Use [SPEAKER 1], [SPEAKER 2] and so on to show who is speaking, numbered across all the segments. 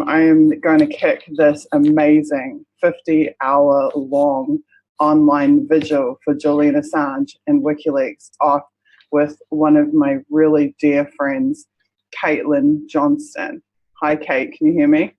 [SPEAKER 1] I am going to kick this amazing 50-hour-long online vigil for Julian Assange and WikiLeaks off with one of my really dear friends, Caitlin Johnstone. Hi, Kate. Can you hear me?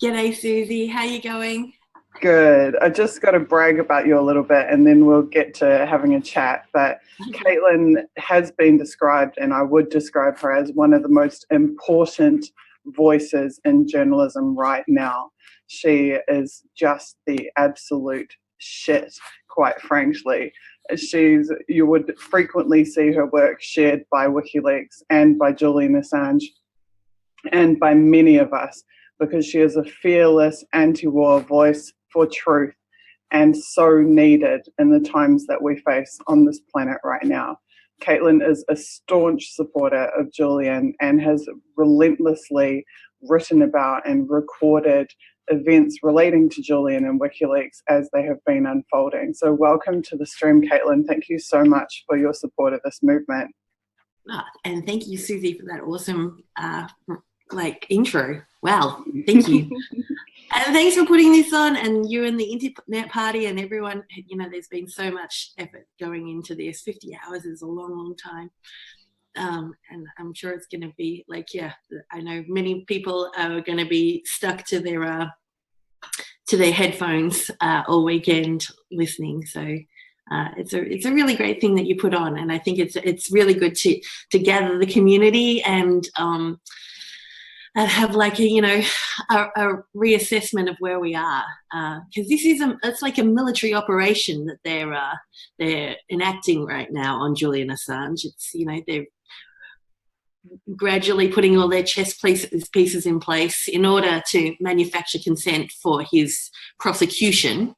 [SPEAKER 2] G'day, Susie. How you going?
[SPEAKER 1] Good. I just got to brag about you a little bit and then we'll get to having a chat. But Caitlin has been described, and I would describe her as one of the most important voices in journalism right now. She is just the absolute shit, quite frankly. You would frequently see her work shared by WikiLeaks and by Julian Assange and by many of us, because she is a fearless anti-war voice for truth and so needed in the times that we face on this planet right now. Caitlin is a staunch supporter of Julian and has relentlessly written about and recorded events relating to Julian and WikiLeaks as they have been unfolding. So welcome to the stream, Caitlin. Thank you so much for your support of this movement.
[SPEAKER 2] And thank you, Susie, for that awesome intro. Wow, thank you. And thanks for putting this on, and you and the Internet Party and everyone. You know, there's been so much effort going into this. 50 hours is a long, long time. And I'm sure it's going to be I know many people are going to be stuck to their headphones all weekend listening. So it's a really great thing that you put on, and I think it's really good to gather the community and have a reassessment of where we are, because it's like a military operation that they're enacting right now on Julian Assange. It's they're gradually putting all their chess pieces in place in order to manufacture consent for his prosecution,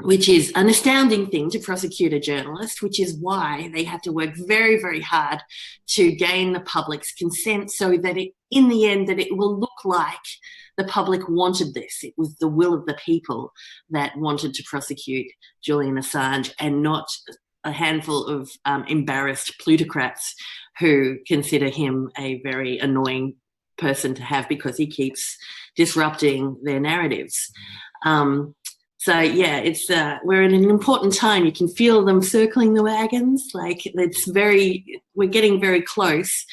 [SPEAKER 2] which is an astounding thing to prosecute a journalist, which is why they have to work very, very hard to gain the public's consent so that in the end it will look like the public wanted this. It was the will of the people that wanted to prosecute Julian Assange, and not a handful of embarrassed plutocrats who consider him a very annoying person to have because he keeps disrupting their narratives. So yeah, we're in an important time. You can feel them circling the wagons. We're getting very close,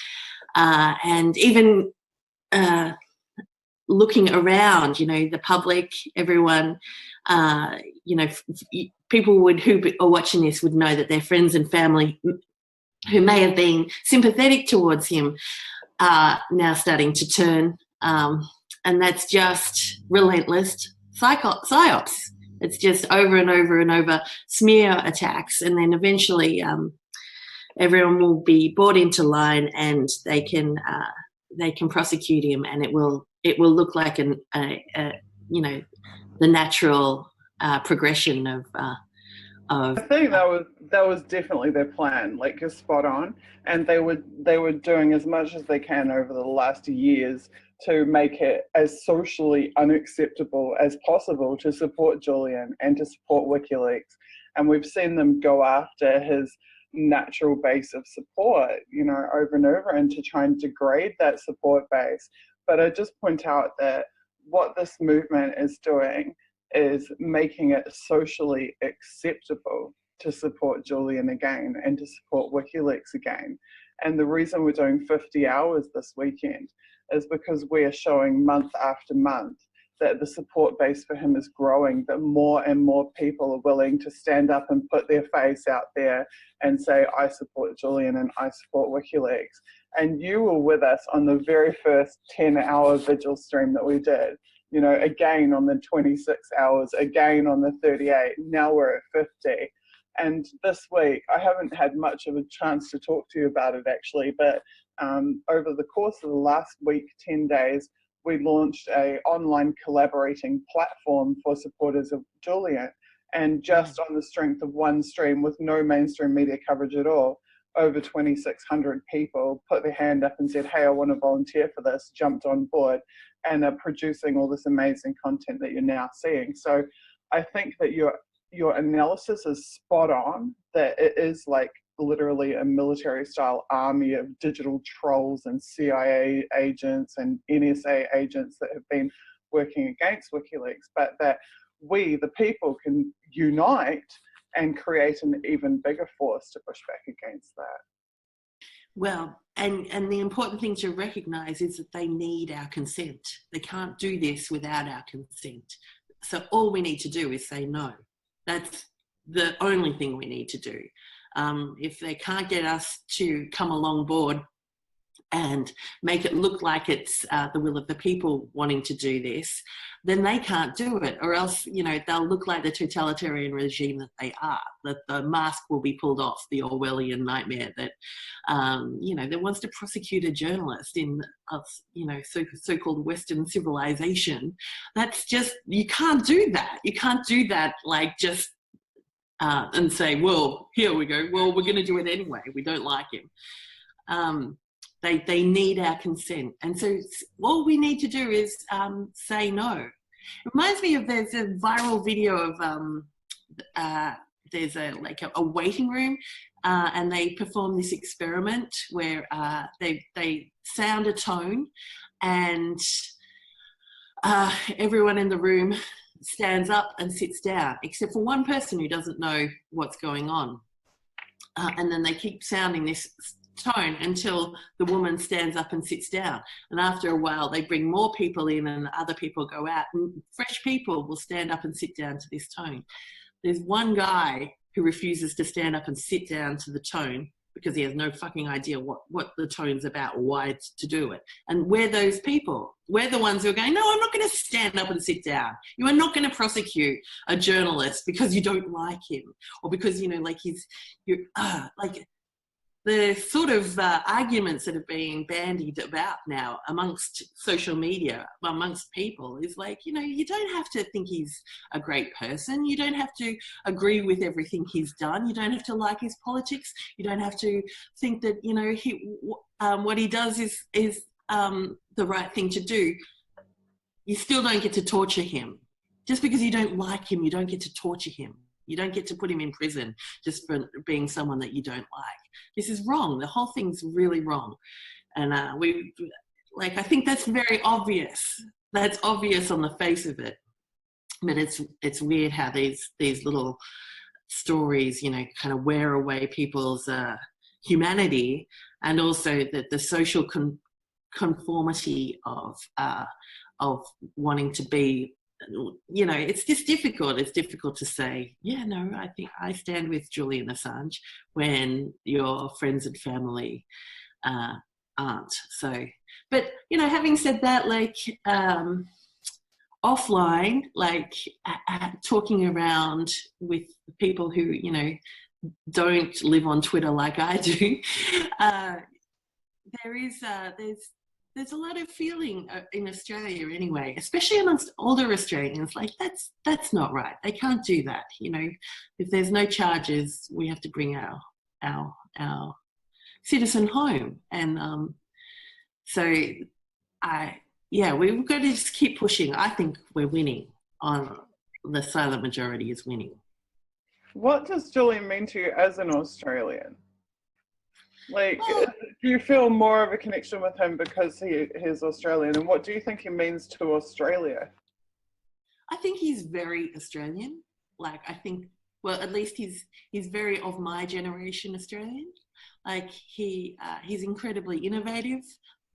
[SPEAKER 2] and even looking around, the public, everyone, people who are watching this would know that their friends and family who may have been sympathetic towards him are now starting to turn, and that's just relentless psyops. It's just over and over and over smear attacks, and then eventually everyone will be brought into line, and they can prosecute him, and it will look like the natural progression of.
[SPEAKER 1] I think that was definitely their plan. You're spot on, and they were doing as much as they can over the last years to make it as socially unacceptable as possible to support Julian and to support WikiLeaks. And we've seen them go after his natural base of support, over and over, and to try and degrade that support base. But I just point out that what this movement is doing is making it socially acceptable to support Julian again and to support WikiLeaks again. And the reason we're doing 50 hours this weekend is because we are showing month after month that the support base for him is growing, that more and more people are willing to stand up and put their face out there and say, I support Julian and I support WikiLeaks. And you were with us on the very first 10-hour vigil stream that we did. Again on the 26 hours, again on the 38, now we're at 50. And this week, I haven't had much of a chance to talk to you about it actually, but over the course of the last week, 10 days, we launched an online collaborating platform for supporters of Julian. And just on the strength of one stream with no mainstream media coverage at all, over 2,600 people put their hand up and said, hey, I want to volunteer for this, jumped on board, and are producing all this amazing content that you're now seeing. So I think that your analysis is spot on, that it is like literally a military-style army of digital trolls and CIA agents and NSA agents that have been working against WikiLeaks, but that we, the people, can unite and create an even bigger force to push back against that.
[SPEAKER 2] Well, and the important thing to recognise is that they need our consent. They can't do this without our consent. So all we need to do is say no. That's the only thing we need to do. If they can't get us to come along board and make it look like it's the will of the people wanting to do this, then they can't do it, or else, you know, they'll look like the totalitarian regime that they are, that the mask will be pulled off, the Orwellian nightmare that, you know, that wants to prosecute a journalist in, you know, so-called Western civilization. That's just, you can't do that. You can't do that, like, just and say, well, here we go. Well, we're going to do it anyway. We don't like him. They need our consent. And so all we need to do is say no. It reminds me of, there's a viral video of, there's a waiting room, and they perform this experiment where they sound a tone, and everyone in the room stands up and sits down, except for one person who doesn't know what's going on. And then they keep sounding this tone until the woman stands up and sits down. And after a while, they bring more people in and other people go out, and fresh people will stand up and sit down to this tone. There's one guy who refuses to stand up and sit down to the tone because he has no fucking idea what the tone's about or why it's to do it. And we're those people. We're the ones who are going, no, I'm not going to stand up and sit down. You are not going to prosecute a journalist because you don't like him, or because, you know, like like the sort of arguments that are being bandied about now amongst social media, amongst people, is like, you know, you don't have to think he's a great person. You don't have to agree with everything he's done. You don't have to like his politics. You don't have to think that, you know, what he does is the right thing to do. You still don't get to torture him. Just because you don't like him, you don't get to torture him. You don't get to put him in prison just for being someone that you don't like. This is wrong. The whole thing's really wrong. And I think that's very obvious. That's obvious on the face of it. But it's weird how these little stories, you know, kind of wear away people's humanity, and also that the social conformity of wanting to be, you know, it's just difficult. It's difficult to say, yeah, no, I think I stand with Julian Assange when your friends and family aren't. So, but, you know, having said that, like, offline, like talking around with people who, you know, don't live on Twitter like I do, there's a lot of feeling in Australia anyway, especially amongst older Australians, like that's not right. They can't do that. You know, if there's no charges, we have to bring our citizen home. And so we've got to just keep pushing. I think we're winning. The silent majority is winning. What
[SPEAKER 1] does Julian mean to you as an Australian? Like, do you feel more of a connection with him because he's Australian? And what do you think he means to Australia?
[SPEAKER 2] I think he's very Australian. Like, I think, well, at least he's very of my generation Australian. Like, he's incredibly innovative.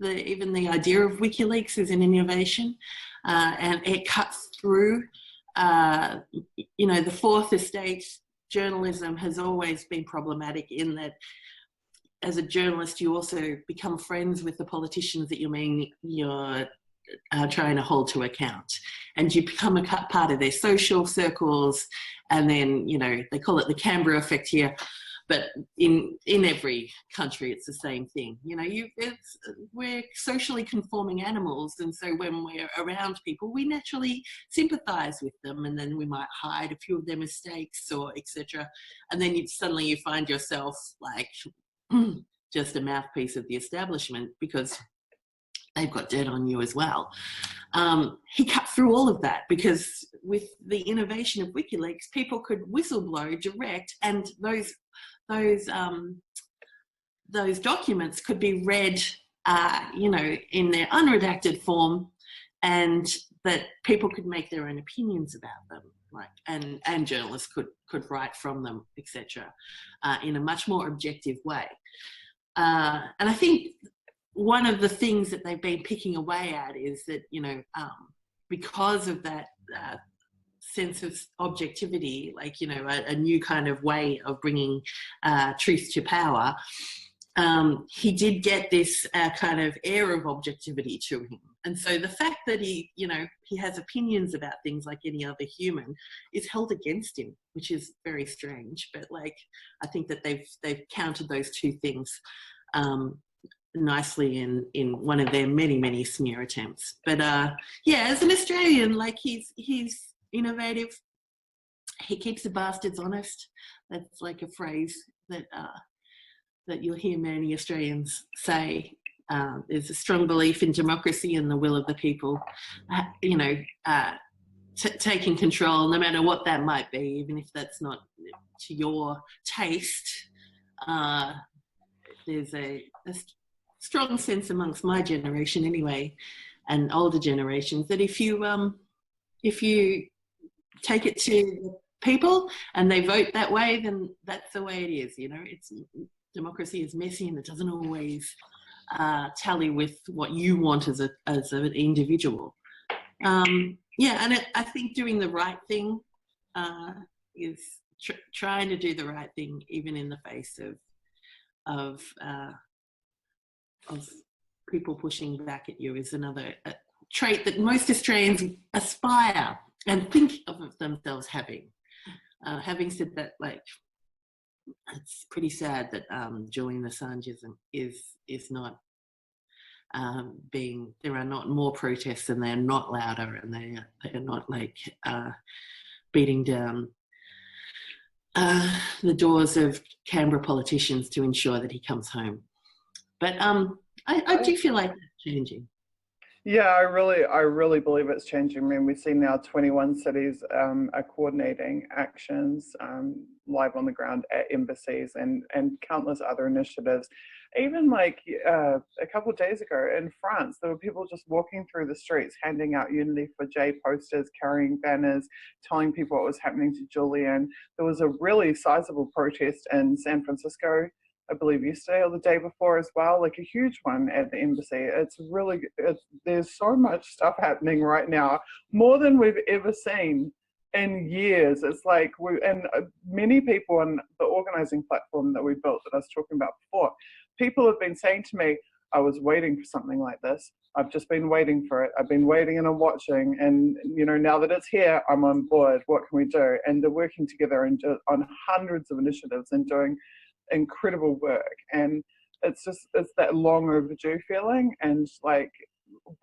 [SPEAKER 2] Even the idea of WikiLeaks is an innovation, and it cuts through. You know, the fourth estate journalism has always been problematic in that, as a journalist, you also become friends with the politicians that you're trying to hold to account, and you become a part of their social circles. And then, you know, they call it the Canberra effect here, but in every country it's the same thing. You know, we're socially conforming animals, and so when we're around people, we naturally sympathise with them, and then we might hide a few of their mistakes or etc. And then suddenly you find yourself like just a mouthpiece of the establishment because they've got dirt on you as well. He cut through all of that because with the innovation of WikiLeaks, people could whistleblow direct, and those documents could be read, you know, in their unredacted form, and that people could make their own opinions about them, like, and journalists could write from them, etc., in a much more objective way. And I think one of the things that they've been picking away at is that, you know, because of that sense of objectivity, like, you know, a new kind of way of bringing truth to power, he did get this kind of air of objectivity to him. And so the fact that he, you know, he has opinions about things like any other human is held against him, which is very strange. But, like, I think that they've countered those two things nicely in one of their many smear attempts. But yeah, as an Australian, like, he's innovative. He keeps the bastards honest. That's like a phrase that you'll hear many Australians say. There's a strong belief in democracy and the will of the people, you know, taking control, no matter what that might be, even if that's not to your taste. There's a strong sense amongst my generation anyway, and older generations, that if you take it to the people and they vote that way, then that's the way it is. You know, democracy is messy and it doesn't always tally with what you want as an individual. Yeah, and I think doing the right thing is trying to do the right thing, even in the face of people pushing back at you, is another trait that most Australians aspire and think of themselves having. Having said that, like, it's pretty sad that Julian Assange is not there are not more protests, and they're not louder, and they are not, like, beating down the doors of Canberra politicians to ensure that he comes home. But I do feel like that's changing.
[SPEAKER 1] Yeah, I really believe it's changing. I mean, we see now 21 cities are coordinating actions live on the ground at embassies and countless other initiatives. Even like a couple of days ago in France, there were people just walking through the streets, handing out Unity for J posters, carrying banners, telling people what was happening to Julian. There was a really sizable protest in San Francisco, I believe yesterday or the day before as well, like a huge one at the embassy. There's so much stuff happening right now, more than we've ever seen in years. It's like, many people on the organizing platform that we built that I was talking about before, people have been saying to me, I was waiting for something like this. I've just been waiting for it. I've been waiting and I'm watching, and, you know, now that it's here, I'm on board. What can we do? And they're working together on hundreds of initiatives and doing incredible work. And it's that long overdue feeling, and like,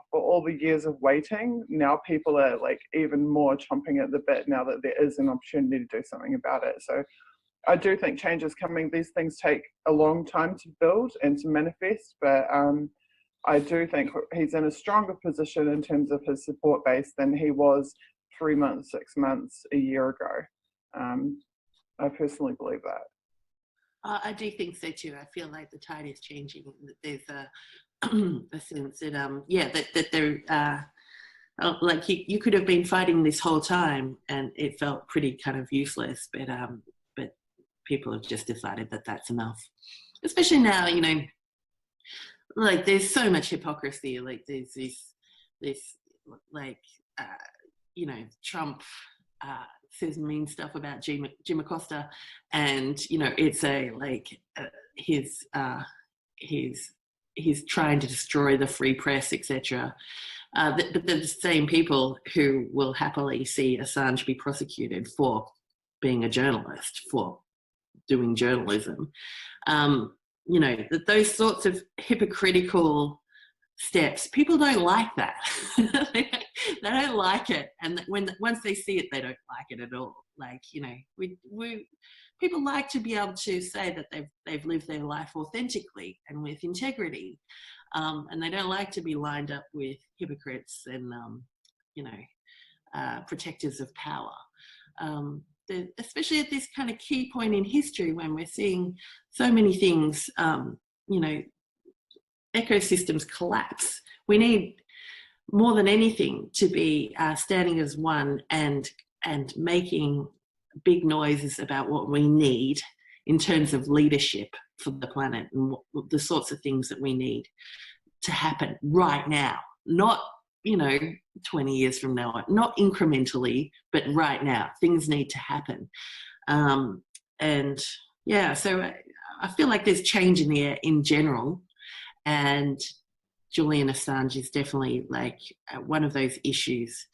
[SPEAKER 1] for all the years of waiting, now people are like even more chomping at the bit now that there is an opportunity to do something about it. So I do think change is coming. These things take a long time to build and to manifest, but I do think he's in a stronger position in terms of his support base than he was 3 months, 6 months, a year ago. I personally believe that.
[SPEAKER 2] I do think so too. I feel like the tide is changing. That there's a sense that that they're like, you could have been fighting this whole time, and it felt pretty kind of useless. But people have just decided that that's enough. Especially now, you know, like, there's so much hypocrisy. Like, there's this like, you know, Trump says mean stuff about Jim Acosta, and, you know, it's he's trying to destroy the free press, etc. But they're the same people who will happily see Assange be prosecuted for being a journalist, for doing journalism. You know, those sorts of hypocritical steps, people don't like that. They don't like it, and once they see it, they don't like it at all. Like, you know, we people like to be able to say that they've lived their life authentically and with integrity, and they don't like to be lined up with hypocrites and you know, protectors of power. especially at this kind of key point in history when we're seeing so many things, you know, ecosystems collapse. We need more than anything to be standing as one and making big noises about what we need in terms of leadership for the planet and the sorts of things that we need to happen right now, not, you know, 20 years from now, not incrementally, but right now. Things need to happen. And yeah, so I feel like there's change in the air in general, and Julian Assange is definitely like one of those issues.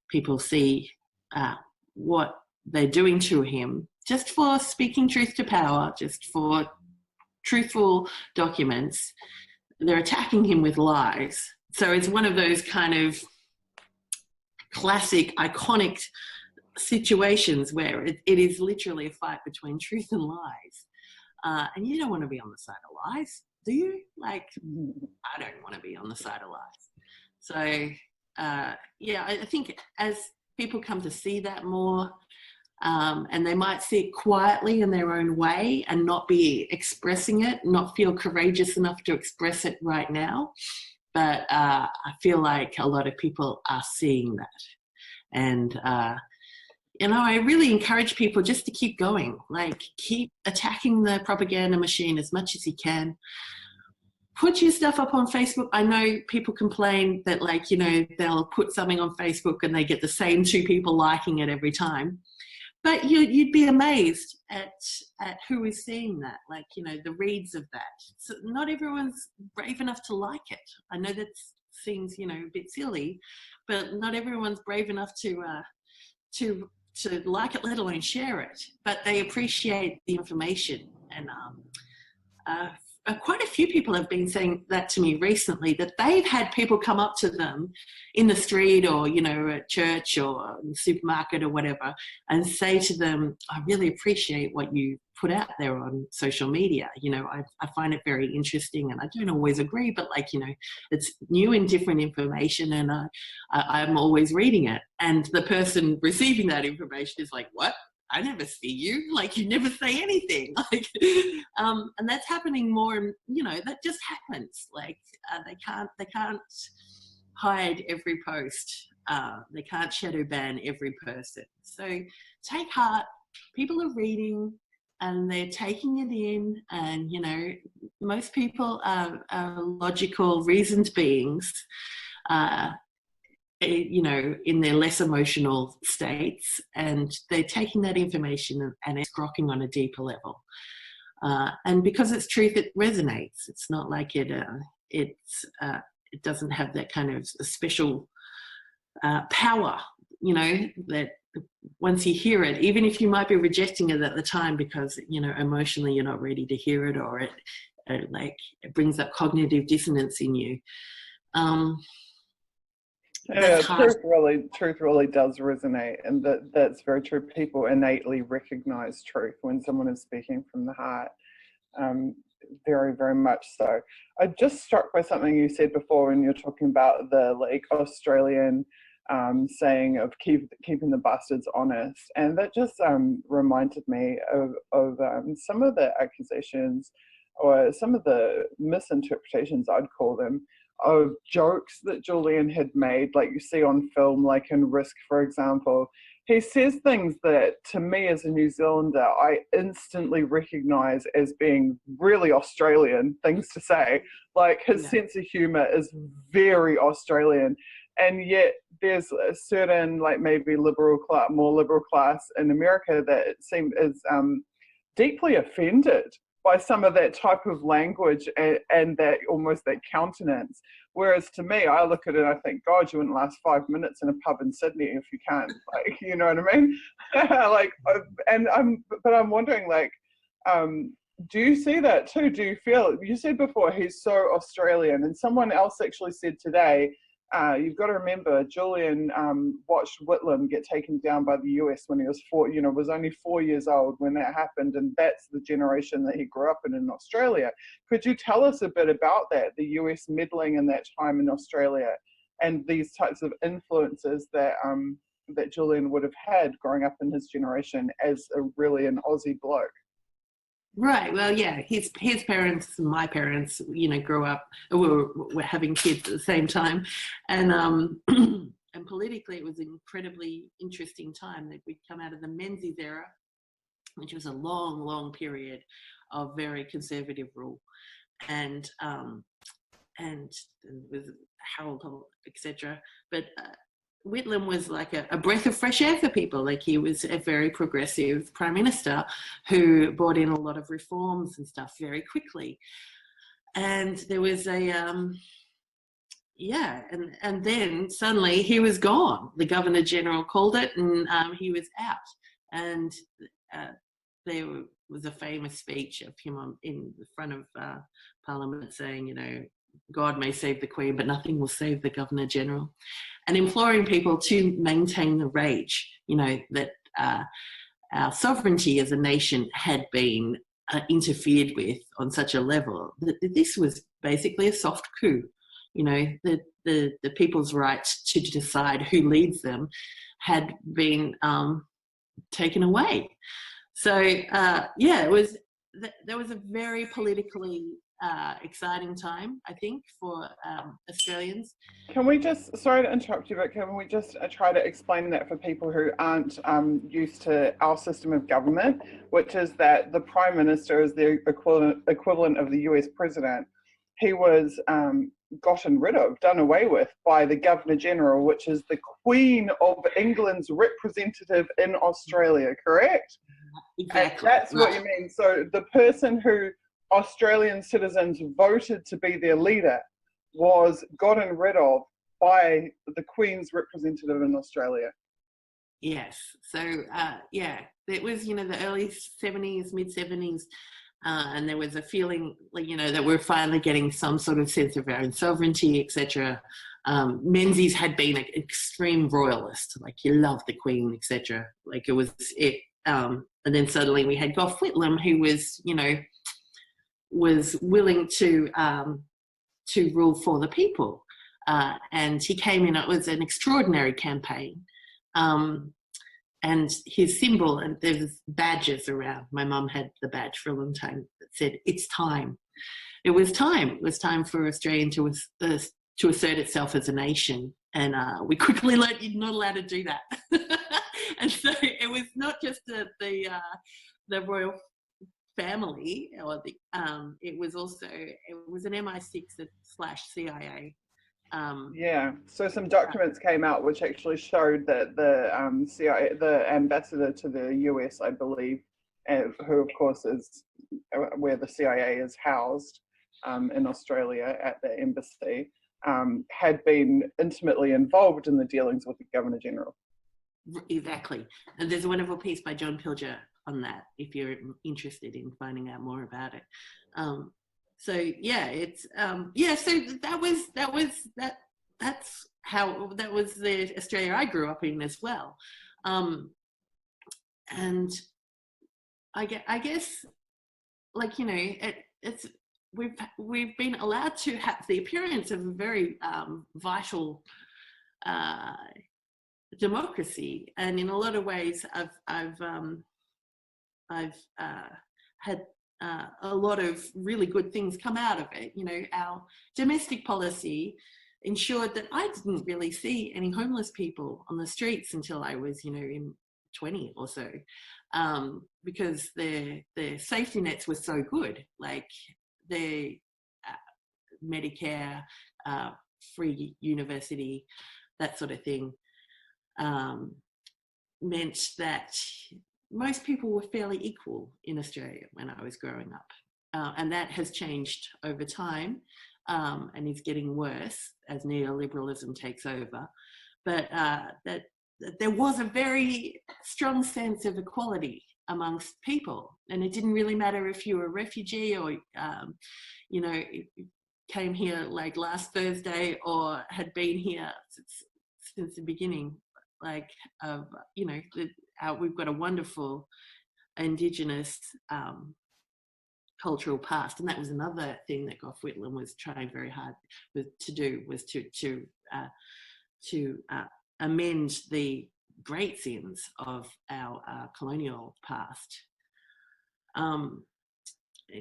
[SPEAKER 2] People see what they're doing to him just for speaking truth to power, just for truthful documents. They're attacking him with lies. So it's one of those kind of classic, iconic situations where it is literally a fight between truth and lies. And you don't want to be on the side of lies, do you? Like, I don't want to be on the side of lies. So, yeah, I think as people come to see that more, and they might see it quietly in their own way and not be expressing it, not feel courageous enough to express it right now. But I feel like a lot of people are seeing that. And, you know, I really encourage people just to keep going, like keep attacking the propaganda machine as much as you can. Put your stuff up on Facebook. I know people complain that, like, you know, they'll put something on Facebook and they get the same 2 people liking it every time. But you'd be amazed at who is seeing that, like, you know, the reads of that. So not everyone's brave enough to like it. I know that seems, you know, a bit silly, but not everyone's brave enough to like it, let alone share it. But they appreciate the information. And quite a few people have been saying that to me recently, that they've had people come up to them in the street or, you know, at church or in the supermarket or whatever, and say to them, I really appreciate what you put out there on social media. You know, I find it very interesting, and I don't always agree, but, like, you know, it's new and different information, and I'm always reading it. And the person receiving that information is like, what? I never see you, like, you never say anything, like, and that's happening more, and, you know, that just happens. Like, they can't hide every post, they can't shadow ban every person. So take heart, people are reading and they're taking it in, and, you know, most people are logical, reasoned beings, you know, in their less emotional states, and they're taking that information and it's grokking on a deeper level. And because it's truth, it resonates. It's not like it doesn't have that kind of special power, you know, that once you hear it, even if you might be rejecting it at the time because, you know, emotionally you're not ready to hear it, or it brings up cognitive dissonance in you.
[SPEAKER 1] Yeah, truth really does resonate, and that's very true. People innately recognize truth when someone is speaking from the heart, very, very much so. I'm just struck by something you said before when you're talking about the, like, Australian saying of keeping the bastards honest, and that just reminded me of some of the accusations or some of the misinterpretations, I'd call them, of jokes that Julian had made, like you see on film, like in Risk, for example. He says things that, to me as a New Zealander, I instantly recognise as being really Australian things to say. Like, his sense of humour is very Australian, and yet there's a certain, like, maybe more liberal class in America that it seems is deeply offended by some of that type of language and that almost that countenance. Whereas to me, I look at it and I think, God, you wouldn't last 5 minutes in a pub in Sydney if you can't, like, you know what I mean? Like, but I'm wondering, like, do you see that too? Do you feel, you said before, he's so Australian, and someone else actually said today, you've got to remember, Julian watched Whitlam get taken down by the US when he was was only 4 years old when that happened, and that's the generation that he grew up in Australia. Could you tell us a bit about that, the US meddling in that time in Australia, and these types of influences that that Julian would have had growing up in his generation as really an Aussie bloke.
[SPEAKER 2] Right. Well, yeah, his parents and my parents, grew up, were having kids at the same time. And and politically, it was an incredibly interesting time that we'd come out of the Menzies era, which was a long, long period of very conservative rule. And with Harold Holt, etc. But Whitlam was like a breath of fresh air for people. Like, he was a very progressive prime minister who brought in a lot of reforms and stuff very quickly. And there was and then suddenly he was gone. The Governor General called it, and he was out. And there was a famous speech of him in the front of Parliament saying, God may save the Queen, but nothing will save the Governor General, and imploring people to maintain the rage, that our sovereignty as a nation had been interfered with on such a level that this was basically a soft coup. The people's right to decide who leads them had been taken away. So there was a very politically exciting time, I think, for Australians.
[SPEAKER 1] Can we just, sorry to interrupt you, but can we just try to explain that for people who aren't used to our system of government, which is that the Prime Minister is the equivalent of the US President. He was gotten rid of, done away with by the Governor General, which is the Queen of England's representative in Australia, correct?
[SPEAKER 2] Exactly.
[SPEAKER 1] And that's what you mean. So the person who Australian citizens voted to be their leader was gotten rid of by the Queen's representative in Australia.
[SPEAKER 2] Yes. So, it was, the early 70s, mid 70s, and there was a feeling, that we're finally getting some sort of sense of our own sovereignty, etc. Menzies had been an extreme royalist, like, you love the Queen, etc. Like, it was it. And then suddenly we had Gough Whitlam, who was, was willing to rule for the people. And he came in, it was an extraordinary campaign. And his symbol, and there's badges around. My mum had the badge for a long time that said, "It's time." It was time. It was time for Australia to assert itself as a nation. And we quickly learned you're not allowed to do that. And so it was not just the royal family, or it was an MI6/CIA.
[SPEAKER 1] So some documents came out which actually showed that the CIA, the ambassador to the US, I believe, who of course is where the CIA is housed in Australia at the embassy, had been intimately involved in the dealings with the Governor General.
[SPEAKER 2] Exactly. And there's a wonderful piece by John Pilger on that, if you're interested in finding out more about it. So that was the Australia I grew up in as well. And I guess, like, we've been allowed to have the appearance of a very vital democracy, and in a lot of ways I've had a lot of really good things come out of it. Our domestic policy ensured that I didn't really see any homeless people on the streets until I was, in 20 or so, because their safety nets were so good, like their Medicare, free university, that sort of thing, meant that most people were fairly equal in Australia when I was growing up. And that has changed over time, and is getting worse as neoliberalism takes over. But that there was a very strong sense of equality amongst people. And it didn't really matter if you were a refugee or, came here like last Thursday or had been here since the beginning. Like, we've got a wonderful Indigenous cultural past, and that was another thing that Gough Whitlam was trying very hard to do, was to amend the great sins of our colonial past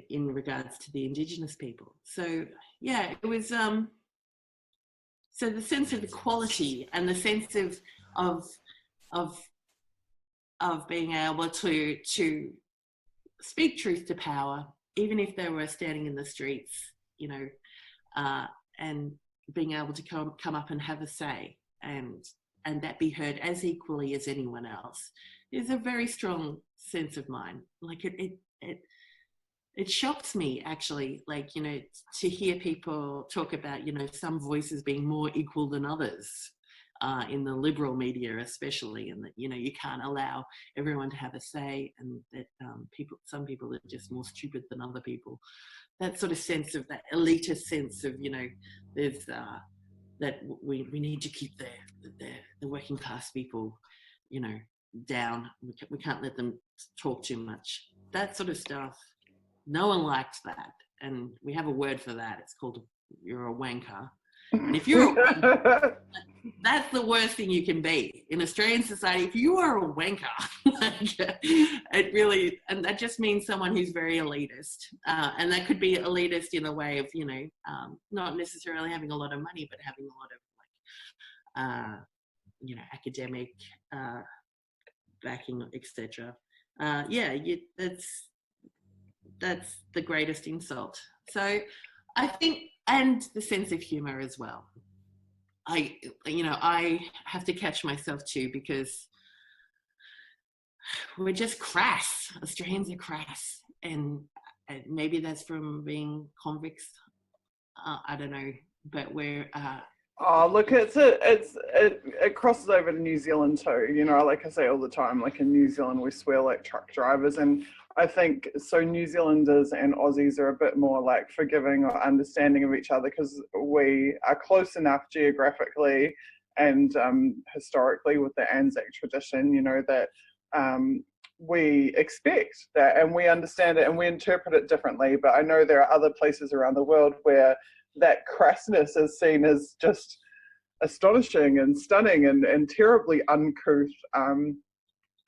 [SPEAKER 2] in regards to the Indigenous people. So yeah, it was so the sense of equality and the sense of being able to speak truth to power, even if they were standing in the streets, you know, and being able to come up and have a say and that be heard as equally as anyone else, is a very strong sense of mine. Like it shocks me, actually, like, you know, to hear people talk about, you know, some voices being more equal than others in the liberal media, especially, and that, you know, you can't allow everyone to have a say, and that some people are just more stupid than other people. That sort of sense of that elitist sense of, you know, there's that we need to keep the working class people, you know, down. We can't let them talk too much. That sort of stuff. No one likes that, and we have a word for that. It's called you're a wanker. And if you're a wanker, that's the worst thing you can be in Australian society. If you are a wanker, like, it really, and that just means someone who's very elitist, and that could be elitist in a way of, you know, not necessarily having a lot of money, but having a lot of, like, you know, academic backing, etc. Yeah, that's the greatest insult. So I think, and the sense of humor as well. I have to catch myself too, because we're just crass. Australians are crass, and maybe that's from being convicts. I don't know, but we're.
[SPEAKER 1] Oh, look, it crosses over to New Zealand too. You know, like I say all the time, like in New Zealand, we swear like truck drivers, and I think so New Zealanders and Aussies are a bit more like forgiving or understanding of each other because we are close enough geographically and historically with the Anzac tradition, you know, that we expect that and we understand it and we interpret it differently. But I know there are other places around the world where that crassness is seen as just astonishing and stunning and terribly uncouth.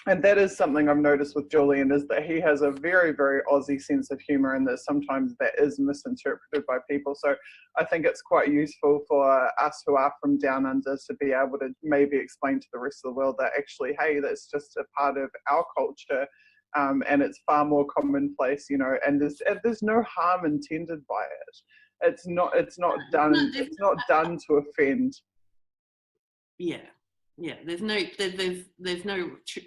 [SPEAKER 1] And that is something I've noticed with Julian, is that he has a very, very Aussie sense of humour, and that sometimes that is misinterpreted by people. So I think it's quite useful for us who are from down under to be able to maybe explain to the rest of the world that actually, hey, that's just a part of our culture, and it's far more commonplace, you know, and there's no harm intended by it. It's not done to offend.
[SPEAKER 2] Yeah, there's no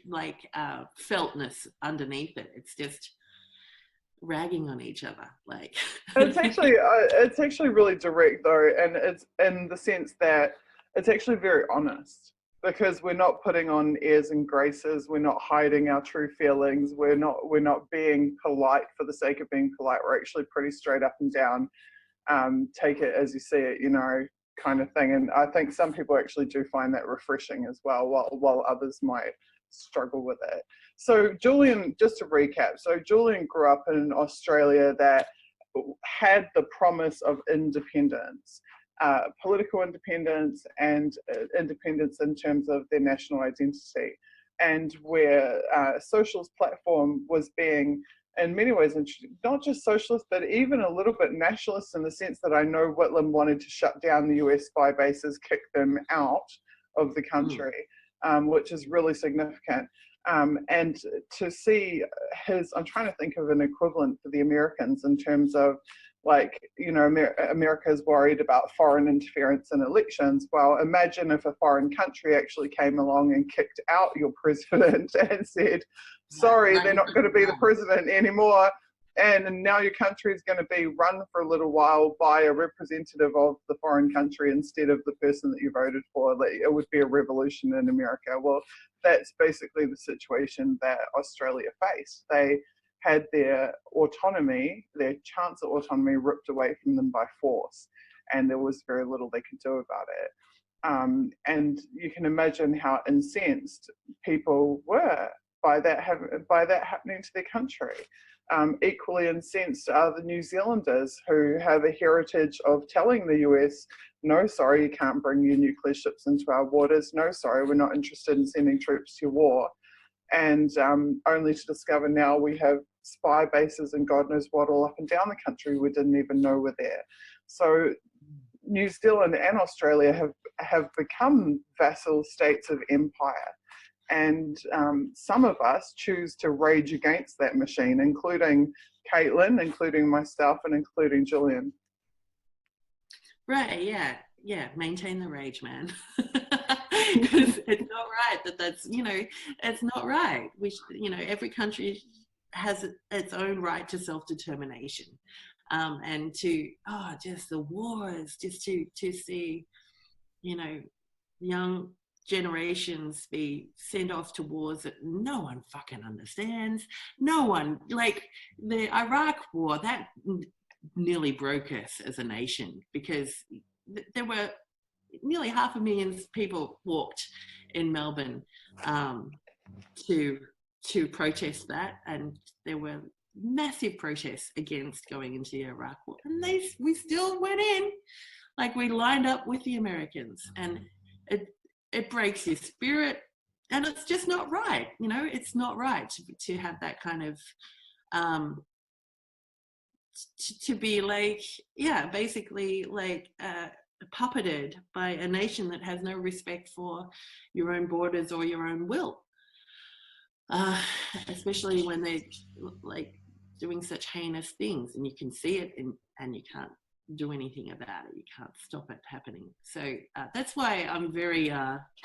[SPEAKER 2] like feltness underneath it. It's just ragging on each other. Like
[SPEAKER 1] it's actually really direct though, and it's in the sense that it's actually very honest, because we're not putting on airs and graces. We're not hiding our true feelings. We're not being polite for the sake of being polite. We're actually pretty straight up and down. Take it as you see it, you know, kind of thing. And I think some people actually do find that refreshing as well, while others might struggle with it. So Julian, just to recap, so Julian grew up in Australia that had the promise of independence, political independence and independence in terms of their national identity, and where a socialist platform was being in many ways, not just socialist, but even a little bit nationalist, in the sense that I know Whitlam wanted to shut down the US spy bases, kick them out of the country, which is really significant. And to see I'm trying to think of an equivalent for the Americans in terms of, like, you know, America is worried about foreign interference in elections. Well, imagine if a foreign country actually came along and kicked out your president and said, sorry, they're not going to be the president anymore, and now your country is going to be run for a little while by a representative of the foreign country instead of the person that you voted for. It would be a revolution in America. Well, that's basically the situation that Australia faced. They had their autonomy, their chance at autonomy, ripped away from them by force, and there was very little they could do about it. And you can imagine how incensed people were by that happening to their country. Equally incensed are the New Zealanders, who have a heritage of telling the US No, sorry, you can't bring your nuclear ships into our waters. No, sorry, we're not interested in sending troops to war. And only to discover now we have spy bases and God knows what all up and down the country we didn't even know were there. So New Zealand and Australia have become vassal states of empire. And some of us choose to rage against that machine, including Caitlin, including myself, and including Julian.
[SPEAKER 2] Right, yeah, maintain the rage, man. Because it's not right that's, you know, it's not right. You know, every country has its own right to self-determination. And to, just the wars, just to see, you know, young generations be sent off to wars that no one fucking understands. No one, like the Iraq war, that nearly broke us as a nation, because there were nearly 500,000 people walked in Melbourne to protest that, and there were massive protests against going into the Iraq war, and we still went in, like we lined up with the Americans, and it breaks your spirit, and it's just not right. You know, it's not right to have that kind of to be like, yeah, basically like puppeted by a nation that has no respect for your own borders or your own will, especially when they're like doing such heinous things, and you can see it and you can't do anything about it. You can't stop it happening. So that's why I'm very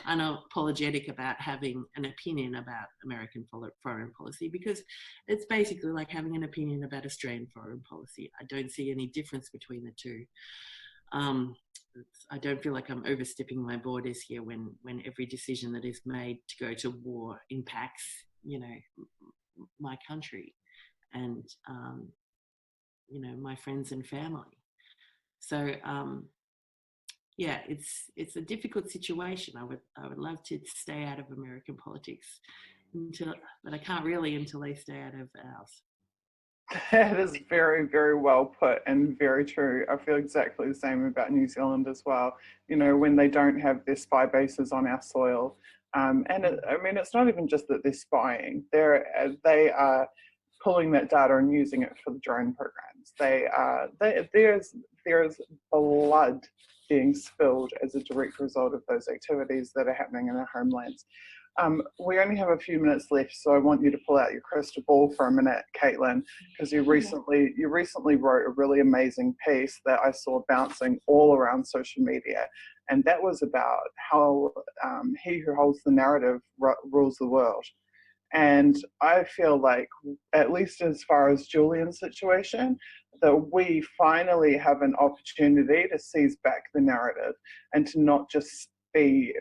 [SPEAKER 2] unapologetic about having an opinion about American foreign policy, because it's basically like having an opinion about Australian foreign policy. I don't see any difference between the two. I don't feel like I'm overstepping my borders here when every decision that is made to go to war impacts, you know, my country and, you know, my friends and family. So yeah, it's a difficult situation. I would love to stay out of American politics but I can't really until they stay out of ours.
[SPEAKER 1] That is very, very well put and very true. I feel exactly the same about New Zealand as well. You know, when they don't have their spy bases on our soil, I mean, it's not even just that they're spying. They are pulling that data and using it for the drone programs. There's blood being spilled as a direct result of those activities that are happening in our homelands. We only have a few minutes left, so I want you to pull out your crystal ball for a minute, Caitlin, because you recently wrote a really amazing piece that I saw bouncing all around social media, and that was about how he who holds the narrative rules the world. And I feel like, at least as far as Julian's situation, that we finally have an opportunity to seize back the narrative and to not just be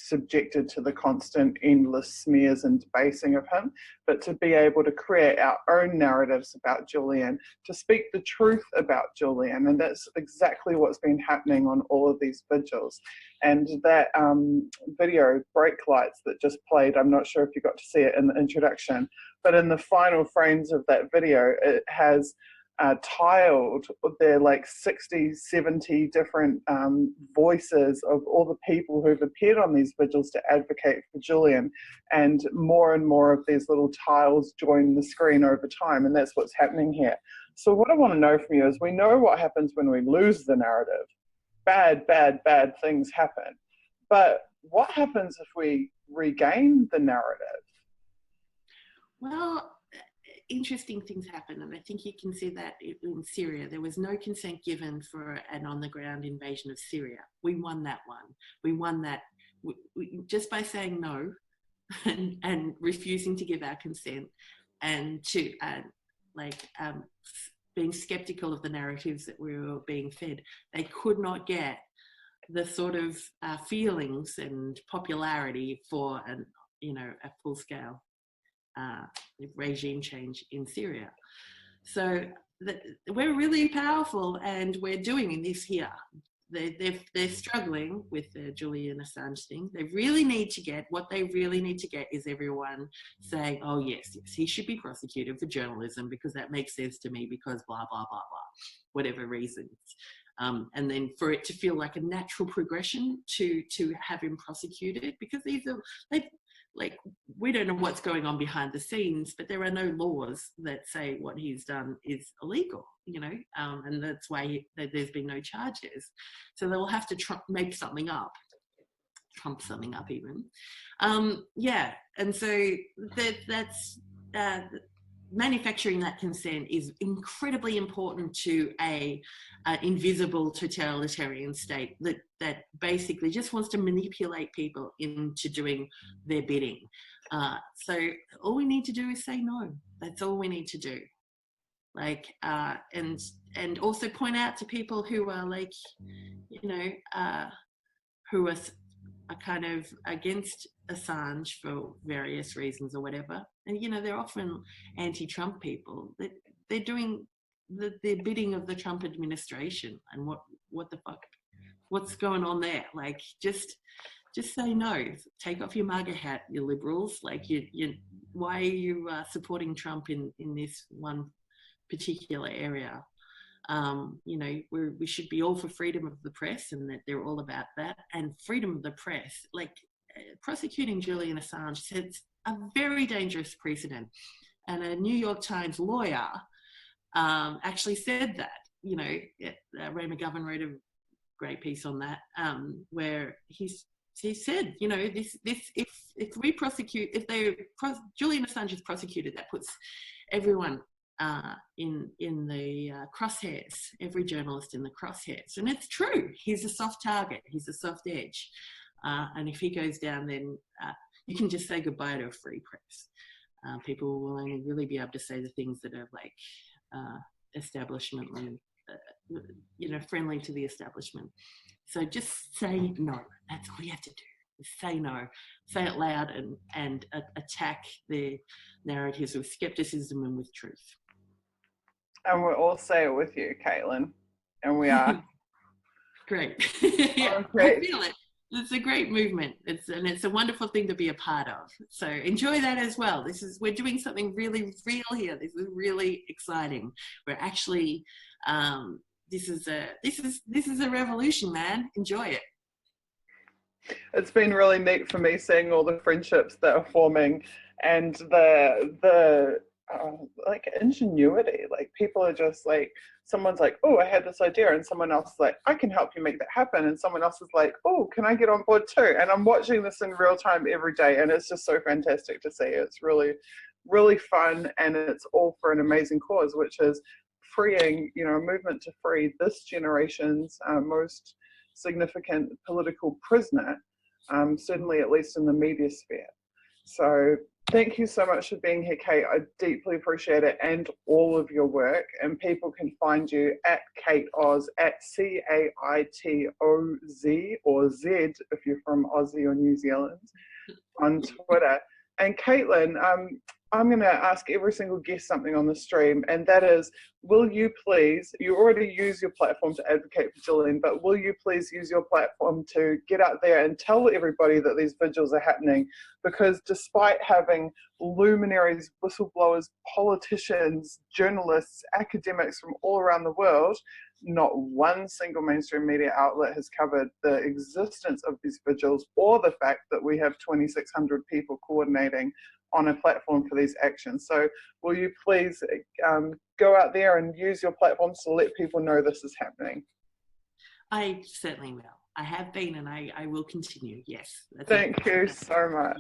[SPEAKER 1] subjected to the constant endless smears and debasing of him, but to be able to create our own narratives about Julian, to speak the truth about Julian. And that's exactly what's been happening on all of these vigils. And that video, Break Lights, that just played, I'm not sure if you got to see it in the introduction, but in the final frames of that video, it has tiled their like 60, 70 different voices of all the people who've appeared on these vigils to advocate for Julian, and more of these little tiles join the screen over time, and that's what's happening here. So what I want to know from you is, we know what happens when we lose the narrative. Bad things happen. But what happens if we regain the narrative?
[SPEAKER 2] Well, interesting things happen, and I think you can see that in Syria. There was no consent given for an on-the-ground invasion of Syria. We won that one. We won that just by saying no and refusing to give our consent, and to being skeptical of the narratives that we were being fed. They could not get the sort of feelings and popularity for a full-scale regime change in Syria. So we're really powerful, and we're doing this here. They're struggling with the Julian Assange thing. They really need to get, what they really need to get is everyone saying, oh yes, he should be prosecuted for journalism because that makes sense to me because blah, blah, blah, blah, whatever reasons. and then for it to feel like a natural progression to have him prosecuted, because these are like we don't know what's going on behind the scenes, but there are no laws that say what he's done is illegal, you know, and that's why there's been no charges. So they'll have to make something up, trump something up even. Yeah, and so that's manufacturing that consent is incredibly important to a invisible totalitarian state that basically just wants to manipulate people into doing their bidding. So all we need to do is say no. That's all we need to do. Like, and also point out to people who are like, you know, who are kind of against Assange for various reasons or whatever. And, you know, they're often anti-Trump people. They're doing the bidding of the Trump administration. And what the fuck? What's going on there? Like, just say no. Take off your MAGA hat, you liberals. Like, why are you supporting Trump in this one particular area? You know, we should be all for freedom of the press, and that they're all about that. And freedom of the press, like prosecuting Julian Assange, sets a very dangerous precedent. And a New York Times lawyer actually said that, you know, Ray McGovern wrote a great piece on that, where he said, you know, if Julian Assange is prosecuted, that puts everyone in the crosshairs, every journalist in the crosshairs. And it's true, he's a soft target, he's a soft edge. And if he goes down, then you can just say goodbye to a free press. People will only really be able to say the things that are like establishmentally, you know, friendly to the establishment. So just say no. That's all you have to do. Say no, say it loud, and attack the narratives with skepticism and with truth.
[SPEAKER 1] And we'll all say it with you, Caitlin. And we are.
[SPEAKER 2] Great. Yeah, I feel it. It's a great movement. It's a wonderful thing to be a part of. So enjoy that as well. We're doing something really real here. This is really exciting. We're actually this is a revolution, man. Enjoy it.
[SPEAKER 1] It's been really neat for me seeing all the friendships that are forming, and the like ingenuity. Like, people are just like, someone's like, oh, I had this idea, and someone else is like, I can help you make that happen, and someone else is like, oh, can I get on board too? And I'm watching this in real time every day, and it's just so fantastic to see. It's really, really fun, and it's all for an amazing cause, which is freeing, you know, a movement to free this generation's most significant political prisoner, certainly at least in the media sphere. So thank you so much for being here, Kate. I deeply appreciate it, and all of your work. And people can find you at Kate Oz, at CAITOZ, or Z if you're from Aussie or New Zealand, on Twitter. And Caitlin, I'm going to ask every single guest something on the stream, and that is, will you please, you already use your platform to advocate for Julian, but will you please use your platform to get out there and tell everybody that these vigils are happening? Because despite having luminaries, whistleblowers, politicians, journalists, academics from all around the world, not one single mainstream media outlet has covered the existence of these vigils, or the fact that we have 2,600 people coordinating on a platform for these actions. So will you please go out there and use your platforms to let people know this is happening?
[SPEAKER 2] I certainly will. I have been, and I will continue. Yes.
[SPEAKER 1] Thank you so much.